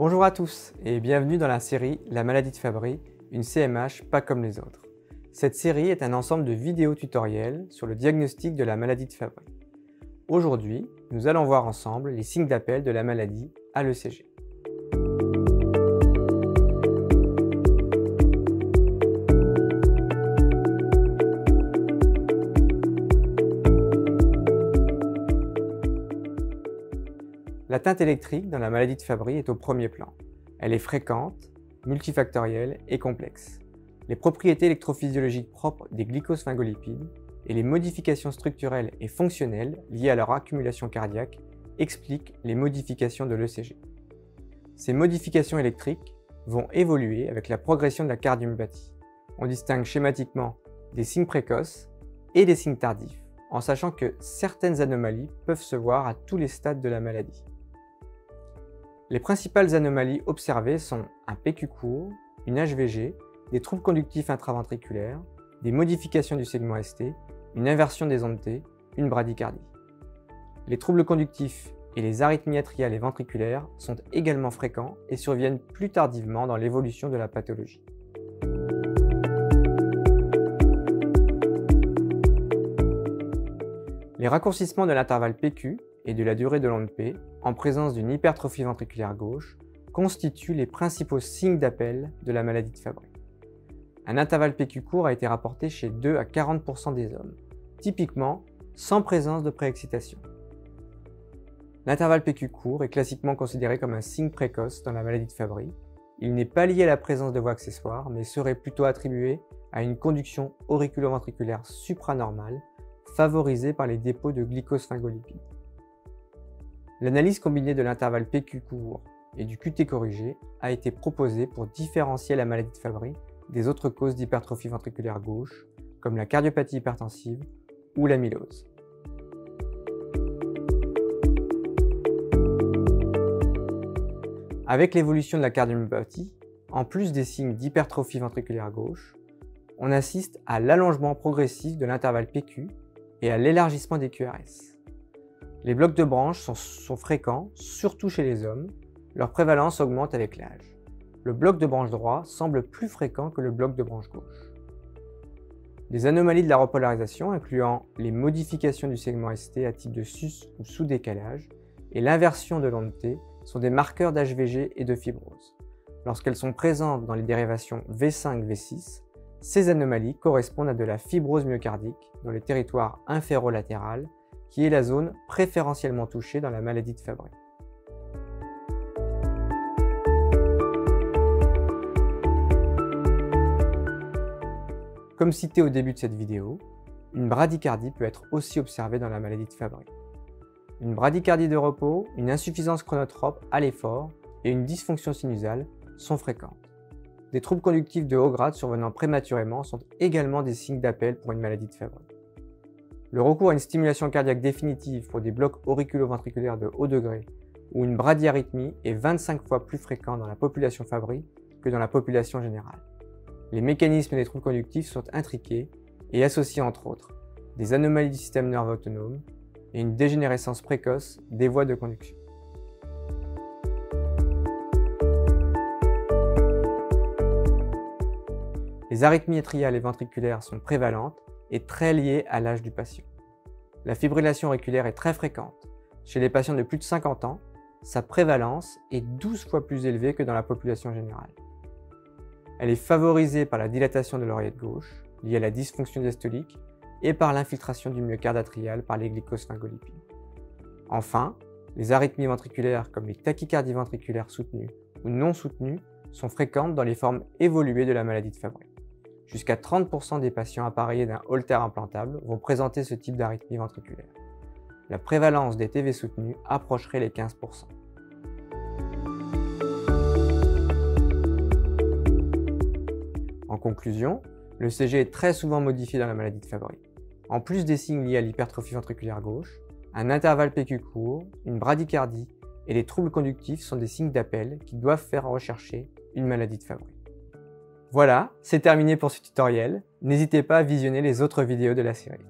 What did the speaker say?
Bonjour à tous et bienvenue dans la série La maladie de Fabry, une CMH pas comme les autres. Cette série est un ensemble de vidéos tutoriels sur le diagnostic de la maladie de Fabry. Aujourd'hui, nous allons voir ensemble les signes d'appel de la maladie à l'ECG. L'atteinte électrique dans la maladie de Fabry est au premier plan. Elle est fréquente, multifactorielle et complexe. Les propriétés électrophysiologiques propres des glycosphalingolipides et les modifications structurelles et fonctionnelles liées à leur accumulation cardiaque expliquent les modifications de l'ECG. Ces modifications électriques vont évoluer avec la progression de la cardiomyopathie. On distingue schématiquement des signes précoces et des signes tardifs, en sachant que certaines anomalies peuvent se voir à tous les stades de la maladie. Les principales anomalies observées sont un PQ court, une HVG, des troubles conductifs intraventriculaires, des modifications du segment ST, une inversion des ondes T, une bradycardie. Les troubles conductifs et les arythmies atriales et ventriculaires sont également fréquents et surviennent plus tardivement dans l'évolution de la pathologie. Les raccourcissements de l'intervalle PQ et de la durée de l'onde P, en présence d'une hypertrophie ventriculaire gauche, constituent les principaux signes d'appel de la maladie de Fabry. Un intervalle PQ court a été rapporté chez 2 à 40% des hommes, typiquement sans présence de préexcitation. L'intervalle PQ court est classiquement considéré comme un signe précoce dans la maladie de Fabry. Il n'est pas lié à la présence de voies accessoires, mais serait plutôt attribué à une conduction auriculo-ventriculaire supranormale favorisée par les dépôts de glycosphalingolipides. L'analyse combinée de l'intervalle PQ court et du QT corrigé a été proposée pour différencier la maladie de Fabry des autres causes d'hypertrophie ventriculaire gauche, comme la cardiopathie hypertensive ou l'amylose. Avec l'évolution de la cardiomyopathie, en plus des signes d'hypertrophie ventriculaire gauche, on assiste à l'allongement progressif de l'intervalle PQ et à l'élargissement des QRS. Les blocs de branches sont fréquents, surtout chez les hommes. Leur prévalence augmente avec l'âge. Le bloc de branche droit semble plus fréquent que le bloc de branche gauche. Les anomalies de la repolarisation, incluant les modifications du segment ST à type de sus ou sous-décalage et l'inversion de l'onde T, sont des marqueurs d'HVG et de fibrose. Lorsqu'elles sont présentes dans les dérivations V5-V6, ces anomalies correspondent à de la fibrose myocardique dans le territoire inférolatéral, qui est la zone préférentiellement touchée dans la maladie de Fabry. Comme cité au début de cette vidéo, une bradycardie peut être aussi observée dans la maladie de Fabry. Une bradycardie de repos, une insuffisance chronotrope à l'effort et une dysfonction sinusale sont fréquentes. Des troubles conductifs de haut grade survenant prématurément sont également des signes d'appel pour une maladie de Fabry. Le recours à une stimulation cardiaque définitive pour des blocs auriculo-ventriculaires de haut degré ou une bradyarrhythmie est 25 fois plus fréquent dans la population Fabry que dans la population générale. Les mécanismes des troubles conductifs sont intriqués et associent entre autres des anomalies du système nerveux autonome et une dégénérescence précoce des voies de conduction. Les arythmies atriales et ventriculaires sont prévalentes et très liées à l'âge du patient. La fibrillation auriculaire est très fréquente. Chez les patients de plus de 50 ans, sa prévalence est 12 fois plus élevée que dans la population générale. Elle est favorisée par la dilatation de l'oreillette gauche, liée à la dysfonction diastolique, et par l'infiltration du myocarde atrial par les glycosphalingolipides. Enfin, les arythmies ventriculaires comme les tachycardies ventriculaires soutenues ou non soutenues sont fréquentes dans les formes évoluées de la maladie de Fabry. Jusqu'à 30% des patients appareillés d'un holter implantable vont présenter ce type d'arythmie ventriculaire. La prévalence des TV soutenus approcherait les 15%. En conclusion, l'ECG est très souvent modifié dans la maladie de Fabry. En plus des signes liés à l'hypertrophie ventriculaire gauche, un intervalle PQ court, une bradycardie et les troubles conductifs sont des signes d'appel qui doivent faire rechercher une maladie de Fabry. Voilà, c'est terminé pour ce tutoriel. N'hésitez pas à visionner les autres vidéos de la série.